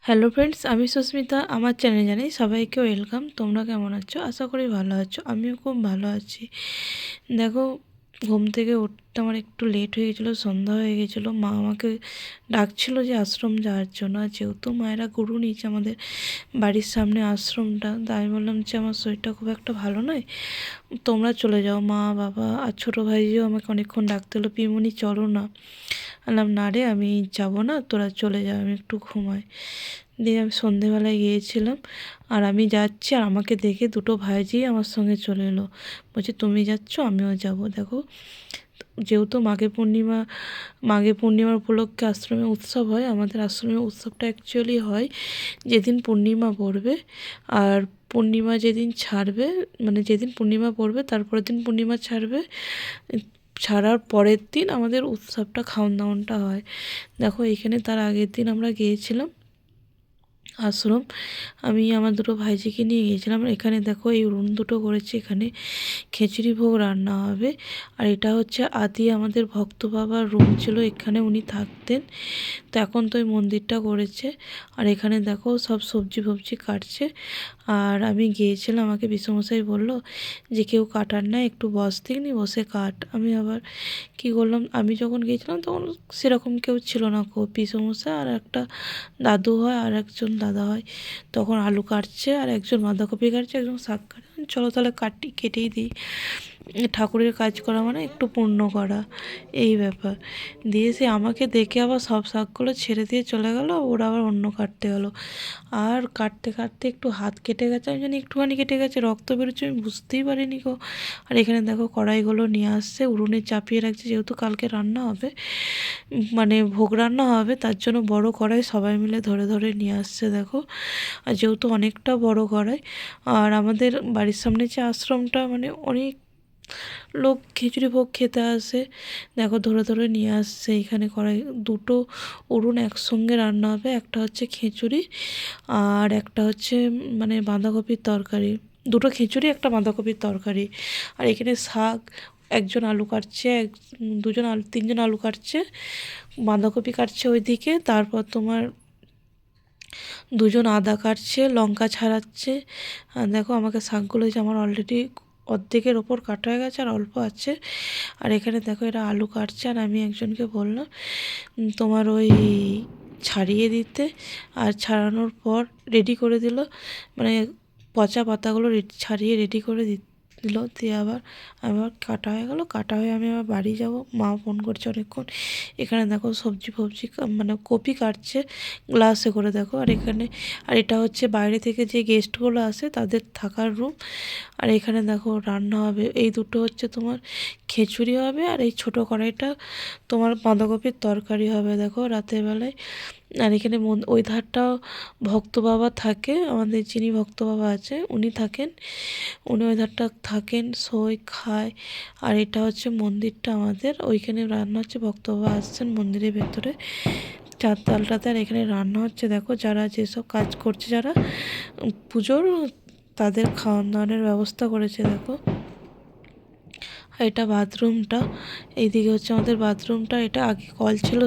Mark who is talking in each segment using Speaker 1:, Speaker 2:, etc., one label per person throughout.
Speaker 1: Hello friends, আমি সুস্মিতা। আমার চ্যানেলে জানাই সবাইকে ওয়েলকাম। তোমরা কেমন আছো? আশা করি ভালো আছো। আমিও খুব ভালো আছি। দেখো, ঘুম থেকে উঠতে আমার একটু লেট হয়ে গেছিলো, সন্ধ্যা হয়ে গেছিলো। মা আমাকে ডাকছিল যে আশ্রম যাওয়ার জন্য। আর যেহেতু মায়েরা গরু নিয়েছে আমাদের বাড়ির সামনে আশ্রমটা, তাই আমি বললাম যে আমার শরীরটা খুব একটা ভালো নয়, তোমরা চলে যাও। মা, বাবা আর ছোটো ভাইজিও আমাকে অনেকক্ষণ ডাকতে হলো, পিমুনি চলো না। বললাম না রে, আমি যাবো না, তোরা চলে যা, আমি একটু ঘুমাই। দিয়ে আমি সন্ধেবেলায় গিয়েছিলাম। আর আমি যাচ্ছি, আর আমাকে দেখে দুটো ভাইঝি আমার সঙ্গে চলে এলো। বলছে তুমি যাচ্ছ, আমিও যাব। দেখো, যেহেতু মাঘে পূর্ণিমার উপলক্ষে আশ্রমে উৎসব হয়, আমাদের আশ্রমে উৎসবটা অ্যাকচুয়ালি হয় যেদিন পূর্ণিমা পড়বে। আর পূর্ণিমা যেদিন ছাড়বে, মানে যেদিন পূর্ণিমা পড়বে তারপরের দিন পূর্ণিমা ছাড়বে, ছাড়ার পরের দিন আমাদের উৎসবটা, খাওয়ান দাওয়ানটা হয়। দেখো, এখানে তার আগের দিন আমরা গিয়েছিলাম আশ্রম। আমি আমার দুটো ভাইজিকে নিয়ে গিয়েছিলাম। এখানে দেখো, এই রুম দুটো করেছে, এখানে খিচুড়ি ভোগ রান্না হবে। আর এটা হচ্ছে আদি আমাদের ভক্ত বাবার রুম ছিল, এখানে উনি থাকতেন। তো এখন তো ওই মন্দিরটা করেছে। আর এখানে দেখো সব সবজি ফবজি কাটছে। আর আমি গিয়েছিলাম, আমাকে বিশ্বমশাই বলল যে কেউ কাটার না, একটু বস দেখনি, বসে কাট। আমি আবার কী করলাম, আমি যখন গিয়েছিলাম তখন সেরকম কেউ ছিল না, পিসমশাই আর একটা দাদু হয় আর একজন দাদা হয়। তখন আলু কাটছে, আর একজন বাঁধাকপি কাটছে, একজন শাক কাটছে। চলো তাহলে কেটেই দিই। ঠাকুরের কাজ করা মানে একটু পুণ্য করা, এই ব্যাপার। দিয়ে সে আমাকে দেখে আবার সব শাকগুলো ছেড়ে দিয়ে চলে গেল, ওরা আবার অন্য কাটতে গেলো। আর কাটতে কাটতে একটু হাত কেটে গেছে, আমি জানি একটুখানি কেটে গেছে, রক্ত বেরোচ্ছে, আমি বুঝতেই পারিনি গো। আর এখানে দেখো কড়াইগুলো নিয়ে আসছে, উনুনে চাপিয়ে রাখছে, যেহেতু কালকে রান্না হবে, মানে ভোগ রান্না হবে, তার জন্য বড় কড়াই সবাই মিলে ধরে ধরে নিয়ে আসছে। দেখো, আর যেহেতু অনেকটা বড় কড়াই, আর আমাদের বাড়ির সামনে যে আশ্রমটা, মানে অনেক লোক খিচুড়ি ভোগ খেতে আসে। দেখো, ধরে ধরে নিয়ে আসছে। এখানে কড়াই দুটো উনুন একসঙ্গে রান্না হবে, একটা হচ্ছে খিচুড়ি আর একটা হচ্ছে মানে বাঁধাকপির তরকারি। দুটো খিচুড়ি, একটা বাঁধাকপির তরকারি। আর এখানে শাক, একজন আলু কাটছে, তিনজন আলু কাটছে, বাঁধাকপি কাটছে ওইদিকে। তারপর তোমার দুজন আদা কাটছে, লঙ্কা ছাড়াচ্ছে। আর দেখো, আমাকে শাকগুলো যে আমার অলরেডি অর্ধেকের ওপর কাটা হয়ে গেছে, আর অল্প আছে। আর এখানে দেখো, এরা আলু কাটছে, আর আমি একজনকে বললাম তোমার ওই ছাড়িয়ে দিতে। আর ছাড়ানোর পর রেডি করে দিল, মানে পচা পাতাগুলো ছাড়িয়ে রেডি করে দিল। দিয়ে আবার কাটা হয়ে গেল। কাটা হয়ে আমি আবার বাড়ি যাব। মা ফোন করছে অনেকক্ষণ। এখানে দেখো সবজি ফবজি মানে কপি কাটছে গ্লাসে করে, দেখো। আর এটা হচ্ছে বাইরে থেকে যে গেস্টগুলো আসে তাদের থাকার রুম। আর এখানে দেখো রান্না হবে, এই দুটো হচ্ছে তোমার খিচুড়ি হবে, আর এই ছোটো কড়াইটা তোমার বাঁধাকপির তরকারি হবে, দেখো, রাতের বেলায়। আর এখানে ওই ধারটাও ভক্ত বাবা থাকে, আমাদের যিনি ভক্ত বাবা আছে উনি থাকেন, উনি ওই ধারটা থাকেন, শোয়, খায়। আর এটা হচ্ছে মন্দিরটা আমাদের, ওইখানে রান্না হচ্ছে, ভক্ত বাবা আসছেন মন্দিরের ভেতরে চারতালটাতে। আর এখানে রান্না হচ্ছে, দেখো, যারা যেসব কাজ করছে, যারা পুজোর, তাদের খাওয়ান দাওয়ানোর ব্যবস্থা করেছে। দেখো, এটা বাথরুমটা, এইদিকে হচ্ছে আমাদের বাথরুমটা। এটা আগে কল ছিল,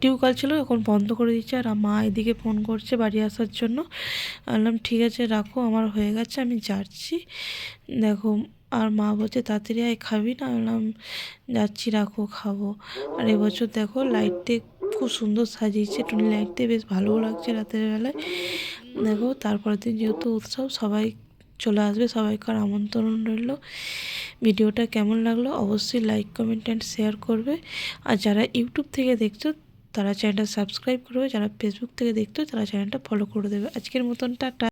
Speaker 1: টিউবকল ছিল, এখন বন্ধ করে দিচ্ছে। আর মা এদিকে ফোন করছে বাড়ি আসার জন্য। বললাম ঠিক আছে রাখো, আমার হয়ে গেছে, আমি যাচ্ছি। দেখো, আর মা বলছে তাড়াতাড়ি আয়, খাবি না? বললাম যাচ্ছি, রাখো, খাবো। আর এবছর দেখো লাইট দিয়ে খুব সুন্দর সাজিয়েছে, টুনি লাইট দিয়ে বেশ ভালোও লাগছে রাতের বেলায়। দেখো, তারপরের দিন যেহেতু উৎসব, সবাই চলে আসবে, সবাইকার আমন্ত্রণ রইল। ভিডিওটা কেমন লাগলো অবশ্যই লাইক, কমেন্ট অ্যান্ড শেয়ার করবে। আর যারা ইউটিউব থেকে দেখছো তারা চ্যানেলটা সাবস্ক্রাইব করবে, যারা ফেসবুক থেকে দেখছো তারা চ্যানেলটা ফলো করে দেবে। আজকের মতন টাটা।